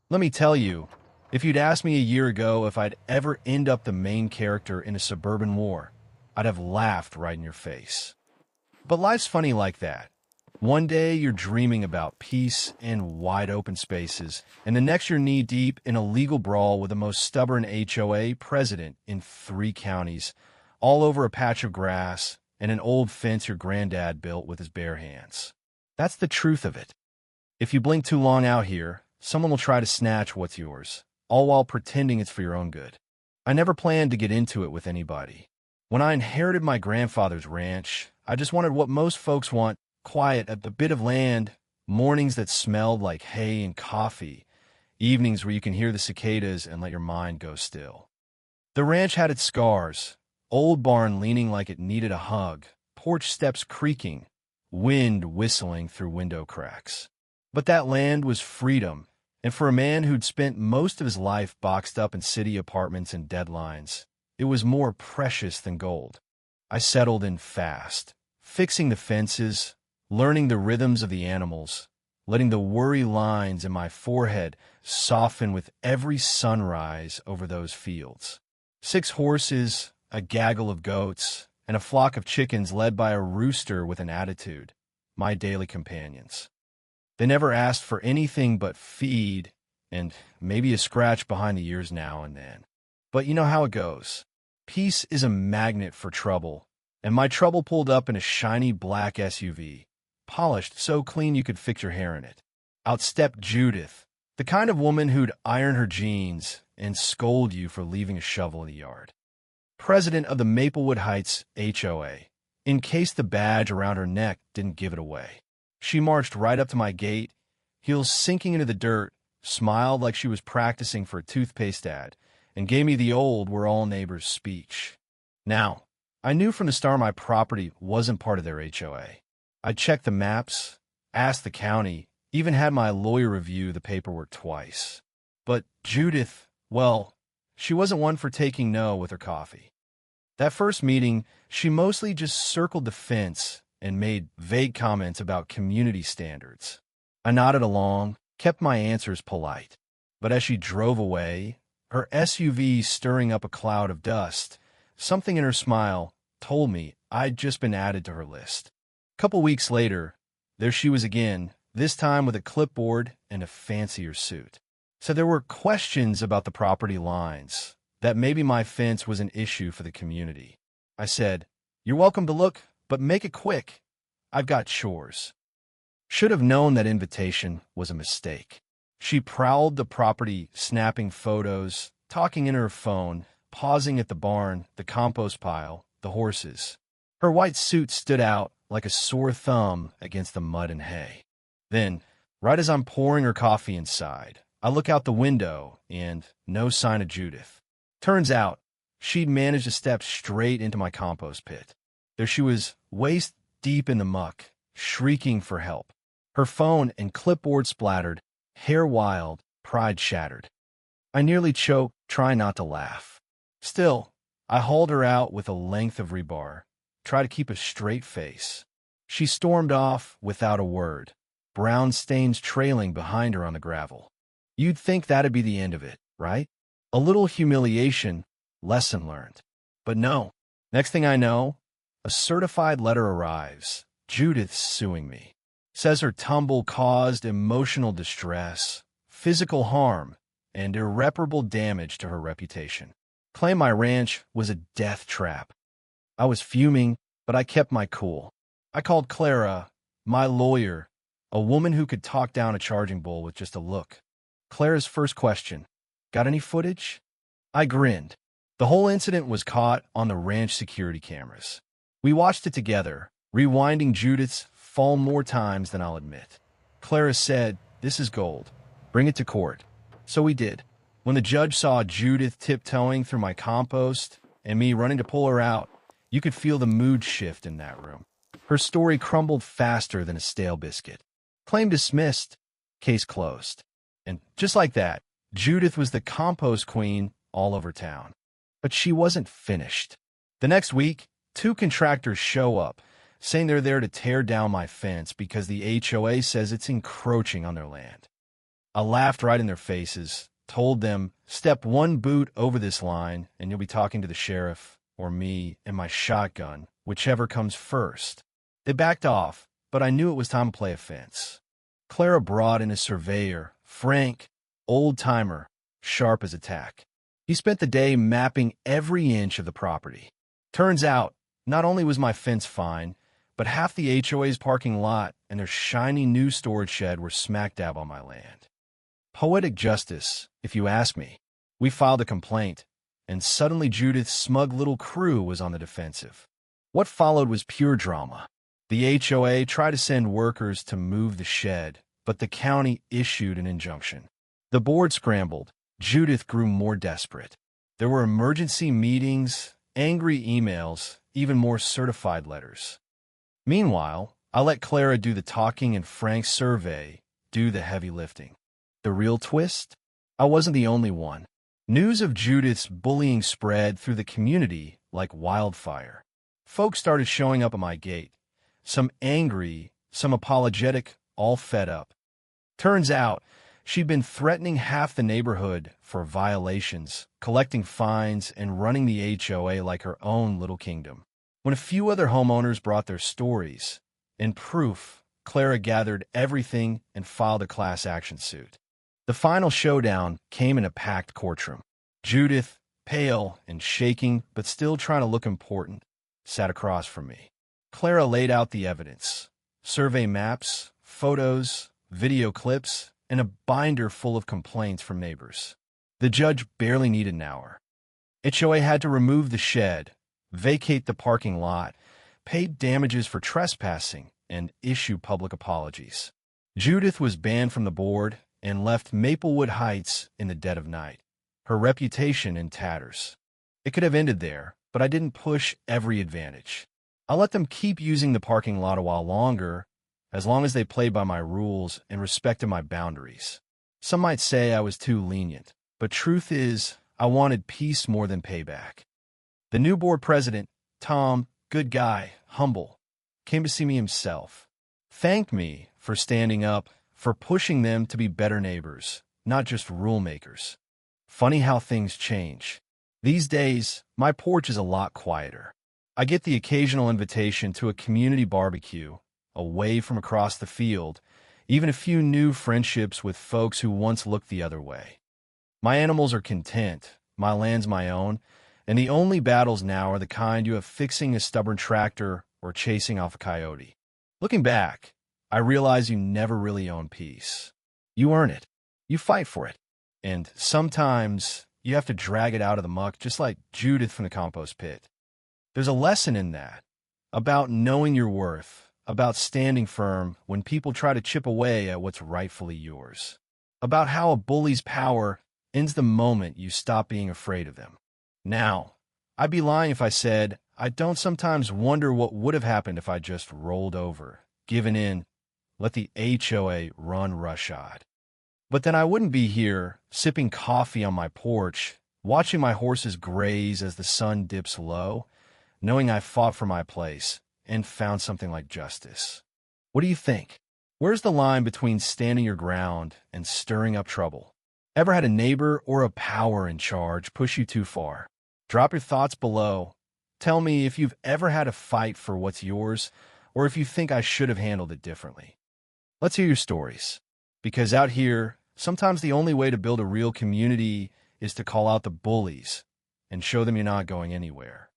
Let me tell you, if you'd asked me a year ago if I'd ever end up the main character in a suburban war, I'd have laughed right in your face. But life's funny like that. One day you're dreaming about peace and wide open spaces, and the next you're knee-deep in a legal brawl with the most stubborn HOA president in 3 counties, all over a patch of grass and an old fence your granddad built with his bare hands. That's the truth of it. If you blink too long out here, someone will try to snatch what's yours, all while pretending it's for your own good. I never planned to get into it with anybody. When I inherited my grandfather's ranch, I just wanted what most folks want: quiet, a bit of land, mornings that smelled like hay and coffee, evenings where you can hear the cicadas and let your mind go still. The ranch had its scars: old barn leaning like it needed a hug, porch steps creaking, wind whistling through window cracks. But that land was freedom, and for a man who'd spent most of his life boxed up in city apartments and deadlines, it was more precious than gold. I settled in fast, fixing the fences, learning the rhythms of the animals, letting the worry lines in my forehead soften with every sunrise over those fields. 6 horses, a gaggle of goats, and a flock of chickens led by a rooster with an attitude, my daily companions. They never asked for anything but feed and maybe a scratch behind the ears now and then. But you know how it goes. Peace is a magnet for trouble, and my trouble pulled up in a shiny black SUV, polished so clean you could fix your hair in it. Out stepped Judith, the kind of woman who'd iron her jeans and scold you for leaving a shovel in the yard. President of the Maplewood Heights HOA, in case the badge around her neck didn't give it away. She marched right up to my gate, heels sinking into the dirt, smiled like she was practicing for a toothpaste ad, and gave me the old "we're all neighbors" speech. Now, I knew from the start my property wasn't part of their HOA. I checked the maps, asked the county, even had my lawyer review the paperwork twice. But Judith, well, she wasn't one for taking no with her coffee. That first meeting, she mostly just circled the fence and made vague comments about community standards. I nodded along, kept my answers polite. But as she drove away, her SUV stirring up a cloud of dust, something in her smile told me I'd just been added to her list. A couple weeks later, there she was again, this time with a clipboard and a fancier suit. So there were questions about the property lines, that maybe my fence was an issue for the community. I said, "You're welcome to look, but make it quick. I've got chores." Should have known that invitation was a mistake. She prowled the property, snapping photos, talking in her phone, pausing at the barn, the compost pile, the horses. Her white suit stood out like a sore thumb against the mud and hay. Then, right as I'm pouring her coffee inside, I look out the window and no sign of Judith. Turns out, she'd managed to step straight into my compost pit. There she was, waist deep in the muck, shrieking for help. Her phone and clipboard splattered, hair wild, pride shattered. I nearly choked, trying not to laugh. Still, I hauled her out with a length of rebar, tried to keep a straight face. She stormed off without a word, brown stains trailing behind her on the gravel. You'd think that'd be the end of it, right? A little humiliation, lesson learned. But no. Next thing I know, a certified letter arrives. Judith's suing me. Says her tumble caused emotional distress, physical harm, and irreparable damage to her reputation. Claimed my ranch was a death trap. I was fuming, but I kept my cool. I called Clara, my lawyer, a woman who could talk down a charging bull with just a look. Clara's first question, "Got any footage?" I grinned. The whole incident was caught on the ranch security cameras. We watched it together, rewinding Judith's fall more times than I'll admit. Clara said, "This is gold. Bring it to court." So we did. When the judge saw Judith tiptoeing through my compost and me running to pull her out, you could feel the mood shift in that room. Her story crumbled faster than a stale biscuit. Claim dismissed, case closed. And just like that, Judith was the compost queen all over town. But she wasn't finished. The next week, 2 contractors show up, saying they're there to tear down my fence because the HOA says it's encroaching on their land. I laughed right in their faces, told them, step one boot over this line, and you'll be talking to the sheriff, or me, and my shotgun, whichever comes first. They backed off, but I knew it was time to play offense. Clara brought in a surveyor, Frank, old-timer, sharp as a tack. He spent the day mapping every inch of the property. Turns out, not only was my fence fine, but half the HOA's parking lot and their shiny new storage shed were smack dab on my land. Poetic justice, if you ask me. We filed a complaint, and suddenly Judith's smug little crew was on the defensive. What followed was pure drama. The HOA tried to send workers to move the shed, but the county issued an injunction. The board scrambled. Judith grew more desperate. There were emergency meetings, angry emails, even more certified letters. Meanwhile, I let Clara do the talking and Frank's survey do the heavy lifting. The real twist? I wasn't the only one. News of Judith's bullying spread through the community like wildfire. Folks started showing up at my gate. Some angry, some apologetic, all fed up. Turns out, she'd been threatening half the neighborhood for violations, collecting fines, and running the HOA like her own little kingdom. When a few other homeowners brought their stories, in proof, Clara gathered everything and filed a class action suit. The final showdown came in a packed courtroom. Judith, pale and shaking, but still trying to look important, sat across from me. Clara laid out the evidence: survey maps, photos, video clips, and a binder full of complaints from neighbors. The judge barely needed an hour. HOA had to remove the shed, vacate the parking lot, pay damages for trespassing, and issue public apologies. Judith was banned from the board and left Maplewood Heights in the dead of night, her reputation in tatters. It could have ended there, but I didn't push every advantage. I let them keep using the parking lot a while longer, as long as they played by my rules and respected my boundaries. Some might say I was too lenient, but truth is, I wanted peace more than payback. The new board president, Tom, good guy, humble, came to see me himself. Thanked me for standing up, for pushing them to be better neighbors, not just rule makers. Funny how things change. These days, my porch is a lot quieter. I get the occasional invitation to a community barbecue, away from across the field, even a few new friendships with folks who once looked the other way. My animals are content, my land's my own, and the only battles now are the kind you have fixing a stubborn tractor or chasing off a coyote. Looking back, I realize you never really own peace. You earn it. You fight for it. And sometimes you have to drag it out of the muck, just like Judith from the compost pit. There's a lesson in that, about knowing your worth, about standing firm when people try to chip away at what's rightfully yours, about how a bully's power ends the moment you stop being afraid of them. Now, I'd be lying if I said I don't sometimes wonder what would have happened if I just rolled over, given in, let the HOA run roughshod. But then I wouldn't be here, sipping coffee on my porch, watching my horses graze as the sun dips low, knowing I fought for my place and found something like justice. What do you think? Where's the line between standing your ground and stirring up trouble? Ever had a neighbor or a power in charge push you too far? Drop your thoughts below. Tell me if you've ever had a fight for what's yours, or if you think I should have handled it differently. Let's hear your stories. Because out here, sometimes the only way to build a real community is to call out the bullies and show them you're not going anywhere.